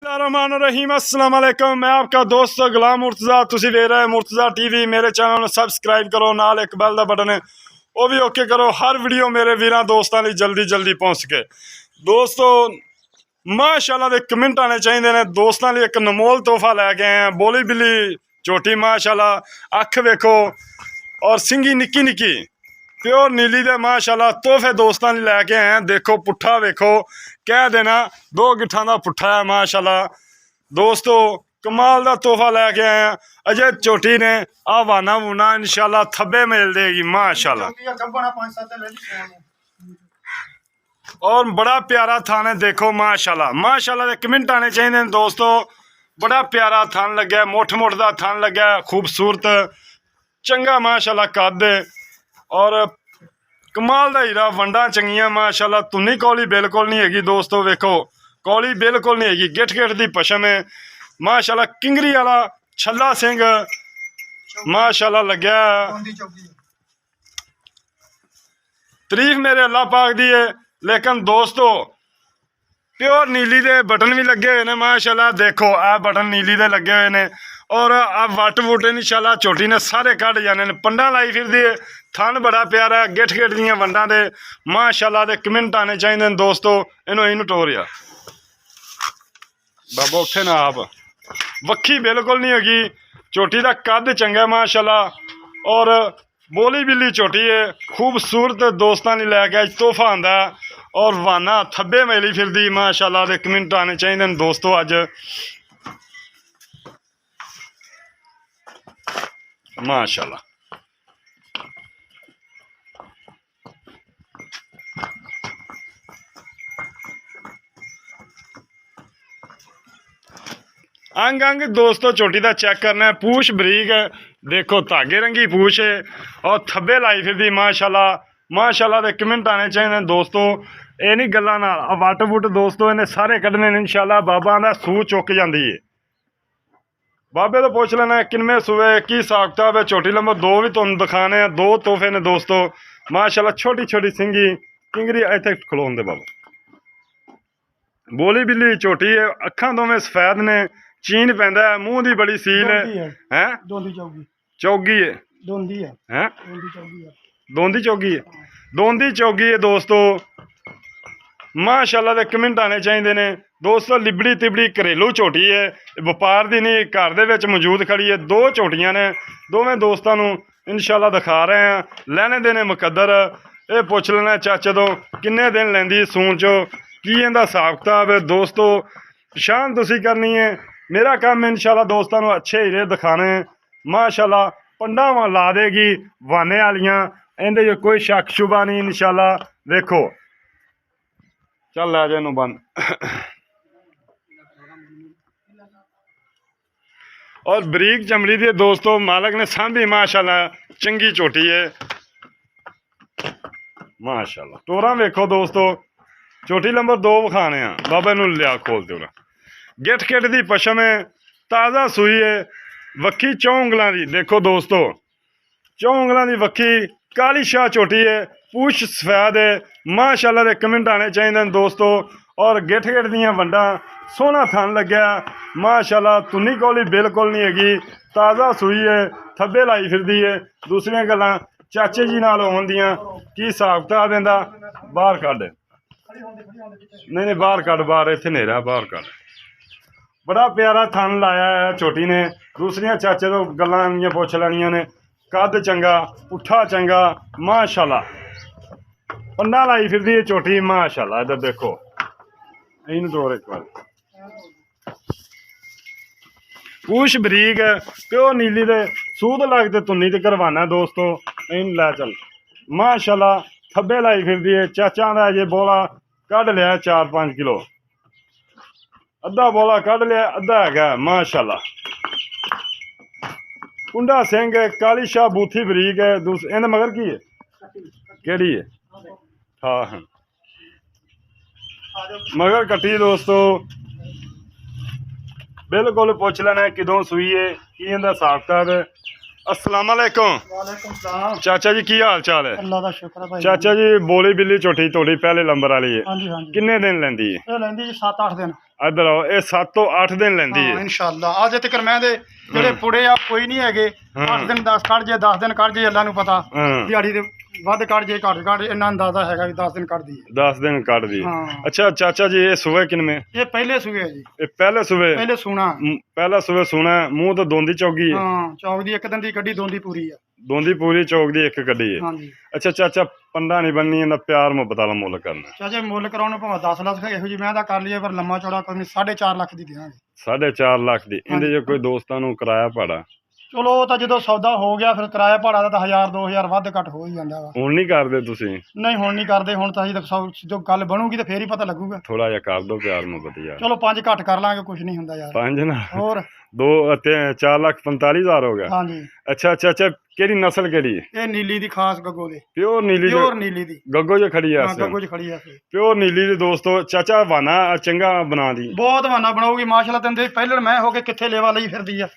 रहीम अस्सलाम वालेकुम। मैं आपका दोस्त गुलाम मुर्तज़ा, तुसी देख रहे मुर्तज़ा टीवी। मेरे चैनल में सबसक्राइब करो, नाल एक बेल दा बटन है वो भी ओके करो। हर वीडियो मेरे वीरां दोस्तां लई जल्दी जल्दी पहुंच सके। दोस्तों माशाल्लाह दे कमेंट आने चाहिए ने। दोस्तां लई एक अनमोल तोहफा लैके आए हैं। बोली बिल्ली झोटी माशाल्लाह, अख वेखो और सिंगी निक्की निक्की प्योर नीली दे माशाल्लाह तोहफे दोस्तां लई लैके आए हैं। देखो पुट्ठा वेखो, कह देना 2 गिट्ठां दा पुट्ठा है माशाल्लाह। दोस्तों कमाल दा तोहफा लैके आए हैं। अजय झोटी ने आ वाना वूना इंशाल्लाह थब्बे मिल देगी माशाल्लाह। और बड़ा प्यारा थान है, देखो माशाल्लाह माशाल्लाह दे कमेंट आने चाहिए दोस्तों। बड़ा प्यारा थान लग्या, मुठ मुठ दा थान लग्या, खूबसूरत चंगा माशाल्लाह कद और कमाल दा हीरा। वंडा चंगियां माशाल्लाह। तुन्नी कौली बिल्कुल नहीं हैगी दोस्तों, वेखो कौली बिल्कुल नहीं हैगी। गिठ गिठ दी पशम है माशाल्लाह। किंगरी वाला छल्ला सिंह माशाल्लाह लग्या। तारीफ मेरे अल्लाह पाक दी है। लेकिन दोस्तों प्योर नीली दे बटन भी लगे हुए ने माशाल्लाह। देखो आ बटन नीली दे लगे हुए ने और आ वट वुट इंशाल्लाह झोटी ने सारे कट जाने ने। पंडा लाई फिर दी थन बड़ा प्यारा है, गिठ गिठ दियां वंडा दे माशाल्लाह दे कमेंट आने चाहिए दोस्तों। इनू टोरिया बाबा उठे ना आप। वक्खी बिल्कुल नहीं होगी, झोटी का कद चंगा माशाल्लाह और बोली बिल्ली झोटी है। खूबसूरत दोस्तों ने लैके अज तोहफा आंदा और वाना थब्बे मिली फिरदी माशाल्लाह दे कमेंट आने चाहिए दोस्तों। अज माशाल्लाह अंग अंग दोस्तों झोटी का चेक करना है। पूछ बरीक है, देखो धागे रंगी पूछ है और थब्बे लाई फिरदी माशाल्लाह माशाल्लाह दे कमेंट आने चाहिए दोस्तों। ये नहीं गल्लां नाल वट वुट दोस्तों इन्हें सारे कड्ढने ने इंशाल्लाह। बाबा आंदा सूह चुक जाती है। बाबे तो पुछ लेना किनमें सूए की हिसाब किताब है। झोटी नंबर 2 भी तुहानूं दिखाने हैं। 2 तोहफे ने दोस्तों माशाल्लाह। छोटी छोटी सिंगी किंगरी इत्थे खलोन दे बाबा। बोली बिल्ली झोटी है, अखां दोवें सफेद ने, चीन पैंदा है, मुंह दी बड़ी सील है। हैं चौगी है, हैं दोंदी चौगी है, दोंदी चौगी है दोस्तों माशाल्लाह दे कमेंट आने चाहिए ने दोस्तों। लिबड़ी तिबड़ी घरेलू झोटी है, व्यापार दी नहीं, घर दे विच मौजूद खड़ी है। 2 झोटियां ने, दोवें दोस्तों नूं इंशाल्लाह दिखा रहे हैं। लैने देने मुकद्दर। ये पुछ लेना चाचे तो किन्ने दिन लैंदी सून चो, की इहदा हिसाब किताब है दोस्तों। पछाण तुसीं करनी है। मेरा काम है इंशाल्लाह दोस्तों नूं अच्छे हीरे दिखाने माशाल्लाह। पंडा ला देगी वाने वालियां, इहदे कोई शक शुबा नहीं इंशाल्लाह। देखो चल लै जा बंद। और बरीक चमड़ी दी दोस्तों मालक ने सांभी माशाल्लाह। चंगी झोटी है माशाल्लाह। टोरा वेखो दोस्तों। झोटी नंबर 2 विखाने बाबा नूं लिया खोल दे। गिठ गिठ दी पशम है, ताज़ा सूई है, वक्खी 4 उंगलों की। देखो दोस्तों 4 उंगलों की वक्खी काली शाह झोटी है, पूछ सफेद है माशाल्लाह दे कमेंट आने चाहिए दोस्तों। और गिठ गिठ दियां वंडा, सोहना थन लग्या माशाल्लाह। तुन्नी कौली बिल्कुल नहीं हैगी, ताज़ा सूई है, थब्बे लाई फिरदी है। दूसरियां गल्लां चाचे जी नाल होण दियां की हिसाब किताब इहदा। बाहर कढ, नहीं बाहर कढ, बाहर इत्थे नेरा बाहर कढ। बड़ा प्यारा थन लाया है झोटी ने। दूसरियां चाचे तो गल्लां पुछ लैनियां ने। कद चंगा, पुट्ठा चंगा माशाल्लाह। पंडा लाई फिरदी है झोटी माशाल्लाह। इधर देखो इनू टोर एक बार। पूछ बरीक है, प्योर नीली दे सूद लगते तुन्नी ते करवाना दोस्तों। इन लै चल माशाल्लाह। थब्बे लाई फिरदी है। चाचा दा अजे बोला कढ़ लिया 4-5 किलो, अद्धा बोला कढ़ लिया, अद्धा है माशाल्लाह। कुंडा सिंह काली शाह बूथी बरीक है। इन्हें मगर की है केड़ी है? हाँ मगर कट्टी दोस्तों बिल्कुल। पुछ लेना किदों सूई है, की इहदा हिसाब किताब है। अस्सलाम वालेकुम। चाचा जी की हाल चाल है? अल्लाह दा शुक्र है भाई। चाचा जी बोली बिल्ली झोटी थोड़ी पहले नंबर वाली है, किन्ने दिन लैंदी है? 7-8 दिन। ਇੱਧਰ ਆਓ, ਇਹ 7 ਤੋਂ 8 ਦਿਨ ਲੈਂਦੀ ਹਾਂ ਹੈ ਇਨਸ਼ਾਅੱਲਾ। ਅੱਜ ਤੱਕ ਮੈਂ ਦੇ ਜਿਹੜੇ ਪੁੜੇ ਆ ਕੋਈ ਨਹੀਂ ਹੈਗੇ, 8 ਦਿਨ 10 ਕੱਢ ਜੇ 10 ਦਿਨ ਕੱਢ ਜੇ, ਅੱਲਾ ਨੂੰ ਪਤਾ। ਹਾਂ ਦਿਹਾੜੀ ਦੇ ਵੱਧ ਕੱਢ ਜੇ ਘੱਟ ਇੰਨਾ ਅੰਦਾਜ਼ਾ ਹੈਗਾ ਵੀ 10 ਦਿਨ ਕੱਢਦੀ ਹੈ। 10 ਦਿਨ ਕੱਢਦੀ ਹੈ। ਹਾਂ ਅੱਛਾ ਚਾਚਾ ਜੀ, ਇਹ ਸੂਏ ਕਿਨਵੇਂ? ਇਹ ਪਹਿਲੇ ਸੂਏ ਆ ਜੀ, ਇਹ ਪਹਿਲੇ ਸੂਏ, ਪਹਿਲੇ ਸੂਣਾ। ਪਹਿਲਾ ਸੂਏ ਸੁਣਾ, ਮੂੰਹ ਤੋਂ ਦੋਂਦੀ ਚੌਗੀ ਹੈ। ਹਾਂ ਚੌਕ ਦੀ ਇੱਕ ਦਿਨ ਦੀ ਕੱਢੀ, ਦੋਂਦੀ ਪੂਰੀ ਆ। ਦੋਂਦੀ ਪੂਰੀ, ਚੌਕ ਦੀ ਇੱਕ ਕੱਢੀ ਹੈ। ਹਾਂਜੀ ਅੱਛਾ ਚਾਚਾ, ਪੰਡਾ ਨਹੀਂ ਬੰਨੀ, ਇਹਦਾ ਪਿਆਰ ਮੁਹੱਬਤ ਵਾਲਾ ਮੁੱਲ ਕਰਨਾ। ਚਾਚੇ ਮੁੱਲ ਕਰਾਉਣ ਨੂੰ ਭਾਵੇਂ 10 ਲੱਖ ਇਹੋ ਜੀ ਮੈਂ ਤਾਂ ਕਰ ਲਈਏ, ਪਰ ਲੰਮਾ ਚੌੜਾ ਕੋਈ ਨਹੀਂ, 4.5 ਲੱਖ ਦੀ ਦੇਵਾਂਗੇ। 4.5 ਲੱਖ ਦੀ। ਇਹਦੇ ਜੇ ਕੋਈ ਦੋਸਤਾਂ ਨੂੰ ਕਿਰਾਇਆ ਭਾੜਾ? ਚਲੋ ਉਹ ਤਾਂ ਜਦੋਂ ਸੌਦਾ ਹੋ ਗਿਆ ਫਿਰ ਕਿਰਾਇਆ ਭਾੜਾ ਦਾ ਤਾਂ 1000 2000 ਵੱਧ ਘੱਟ ਹੋ ਹੀ ਜਾਂਦਾ ਵਾ। ਹੁਣ ਨਹੀਂ ਕਰਦੇ ਤੁਸੀਂ? ਨਹੀਂ ਹੁਣ ਨਹੀਂ ਕਰਦੇ, ਹੁਣ ਤਾਂ ਅਸੀਂ ਤਾਂ ਜੋ ਗੱਲ ਬਣੂਗੀ ਤੇ ਫੇਰ ਹੀ ਪਤਾ ਲੱਗੂਗਾ। ਥੋੜਾ ਜਿਹਾ ਕਰ ਦੋ ਪਿਆਰ ਮੁਹੱਬਤ ਯਾਰ। ਚਲੋ 5 ਘੱਟ ਕਰ ਲਾਂਗੇ, ਕੁਝ ਨਹੀਂ ਹੁੰਦਾ ਯਾਰ। 5 ਨਾ, ਹੋਰ 4,45,000 ਹੋ ਗਿਆ। ਹਾਂਜੀ ਅੱਛਾ ਅੱਛਾ ਅੱਛਾ, ਕਿਹੜੀ ਨਸਲ ਕਿਹੜੀ ਹੈ? ਇਹ ਨੀਲੀ ਦੀ ਖਾਸ ਗੱਗੋ ਦੇ, ਪਿਓਰ ਨੀਲੀ ਪਿਓਰ ਨੀਲੀ ਦੀ। ਗੱਗੋ ਜੇ ਖੜੀ ਆ? ਹਾਂ ਗੱਗੋ 'ਚ ਖੜੀ ਆ ਫਿਰ। ਪਿਓਰ ਨੀਲੀ ਦੀ ਦੋਸਤੋ। ਚਾਚਾ ਵਾਨਾ ਚੰਗਾ ਬਣਾ ਦੀ, ਬਹੁਤ ਵਾਨਾ ਬਣਾਉਗੀ ਮਾਸ਼ਾਅੱਲਾ। ਤੈਨੂੰ ਦੇ ਪਹਿਲਣ ਮੈਂ ਹੋ ਕੇ ਕਿੱਥੇ ਲੇਵਾ ਲਈ ਫਿਰਦੀ ਆ।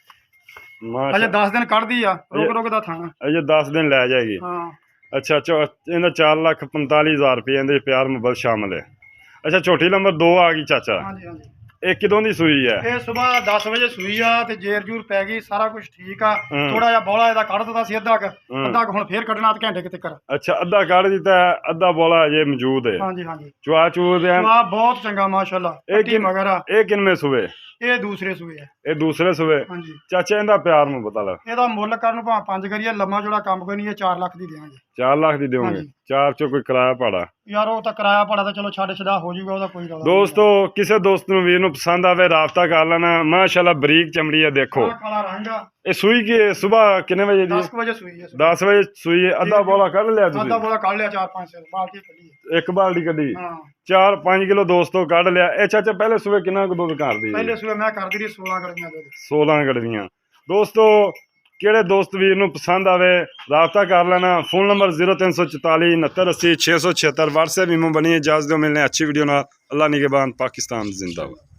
ਅਜੇ 10 ਦਿਨ ਕੱਢਦੀ ਆ, ਰੁਕ ਰੁਕ ਦਾ ਥਾਣਾ। ਅਜੇ 10 ਦਿਨ ਲੈ ਜਾਏਗੀ। ਹਾਂ ਅੱਛਾ ਅੱਛਾ, ਇਹਦਾ 4,45,000 ਰੁਪਏ ਇਹਦੇ ਪਿਆਰ ਮੁਹੱਬਤ ਸ਼ਾਮਲ ਹੈ। ਅੱਛਾ ਝੋਟੀ ਨੰਬਰ 2 ਆ ਗਈ ਚਾਚਾ, ਹਾਂਜੀ ਹਾਂਜੀ। ਇਹ ਕਿਦੋਂ ਦੀ ਸੂਈ ਹੈ? ਇਹ ਸਵੇਰ 10 ਵਜੇ ਸੂਈ ਆ ਤੇ ਜੇਰ ਜੂਰ ਪੈ ਗਈ, ਸਾਰਾ ਕੁਝ ਠੀਕ ਆ। ਹੂੰ। ਥੋੜਾ ਜਿਹਾ ਬੋਲਾ ਇਹਦਾ ਕੱਢ ਦਿੱਤਾ ਸੀ, ਅੱਧਾ ਹੂੰ। ਕੁ ਹੁਣ ਫੇਰ ਕੱਢਣਾ ਤੇ ਘੰਟੇ ਕਿਤੇ ਕਰ। ਅੱਛਾ ਅੱਧਾ ਕੱਢ ਦਿੱਤਾ, ਅੱਧਾ ਬੋਲਾ ਅਜੇ ਮੌਜੂਦ ਹੈ। ਹਾਂਜੀ ਹਾਂਜੀ ਚੁਆ ਚੂ ਦੇ ਆ ਬਹੁਤ ਚੰਗਾ ਮਾਸ਼ਾਅੱਲਾ। ਕੱਟੀ ਮਗਰ ਆ। ਇਹ ਕਿੰਨੇ ਸੂਏ? ਇਹ ਦੂਸਰੇ ਸੂਏ ਆ। ਇਹ ਦੂਸਰੇ ਸੂਏ। ਹਾਂਜੀ ਚਾਚਾ ਇਹਦਾ ਪਿਆਰ ਨੂੰ ਪਤਾ ਲੱਗ। ਇਹਦਾ ਮੁੱਲ ਕਰਨ ਨੂੰ ਭਾਵੇਂ 5 ਕਰੀਏ, ਲੰਮਾ ਜੋੜਾ ਕੰਮ ਕੋਈ ਨਹੀਂ, ਇਹ 4 ਲੱਖ ਦੀ ਦੇਵਾਂਗੇ। 4 ਲੱਖ ਦੀ ਦਿਓਗੇ? ਹਾਂਜੀ। 4 ਚੋਂ ਕੋਈ ਕਿਰਾਇਆ ਭਾੜਾ? ਯਾਰ ਉਹ ਤਾਂ ਕਿਰਾਇਆ ਭਾੜਾ ਤਾਂ ਚਲੋ ਛੱਡ ਛਡਾ ਹੋ ਜਾਊਗਾ, ਉਹਦਾ ਕੋਈ ਰੌਲਾ ਨਹੀਂ। ਦੋਸਤੋ ਕਿਸੇ ਦੋਸਤ ਨੂੰ ਵੀਰ ਨੂੰ ਪਸੰਦ ਆਵੇ ਰਾਬਤਾ ਕਰ ਲੈਣਾ। ਮਾਸ਼ਾਅੱਲਾ ਬਰੀਕ ਚਮੜੀ ਹੈ, ਦੇਖੋ। ਆਹ ਕਾਲਾ ਰੰਗ ਆ। ਇਹ ਸੂਈ ਕੀ ਹੈ? ਸੁਬਾਹ ਕਿੰਨੇ ਵਜੇ ਦੀ? 10 ਵਜੇ ਸੂਈ ਹੈ। 10 ਵਜੇ ਸੂਈ ਹੈ। ਅੱਧਾ ਬੋਲਾ ਕੱਢ ਲਿਆ ਅੱਧਾ ਤੁਸੀਂ? ਬੋਲਾ ਕੱਢ ਲਿਆ, 4-5 ਸਿਰ ਬਾਲਟੀ ਕੱਢੀ ਹੈ। ਇੱਕ ਬਾਲਟੀ ਕੱਢੀ? ਹਾਂ 4-5 ਕਿਲੋ ਦੋਸਤੋ ਕੱਢ ਲਿਆ। ਇਹ ਚਾਚਾ ਪਹਿਲੇ ਸੂਏ ਕਿੰਨਾ ਕੁ ਦੁੱਧ ਕਰਦੀ? ਪਹਿਲੇ ਸੂਏ ਮੈਂ ਕਰਦੀ ਰਹੀ 16 ਗੜੀਆਂ ਦੁੱਧ। 16 ਗੜਵੀਆਂ। ਦੋਸਤੋ ਕਿਹੜੇ ਦੋਸਤ ਵੀਰ ਨੂੰ ਪਸੰਦ ਆਵੇ ਰਾਬਤਾ ਕਰ ਲੈਣਾ। Phone number 0344 6980 676। WhatsApp ਈਮੋ ਬਣੀ। ਇਜਾਜ਼ਤ ਦਿਓ, ਮਿਲਨੇ ਅੱਛੀ ਵੀਡੀਓ ਨਾਲ। ਅੱਲਾ ਨਿਗहबान, पाकिस्तान जिंदाबाद।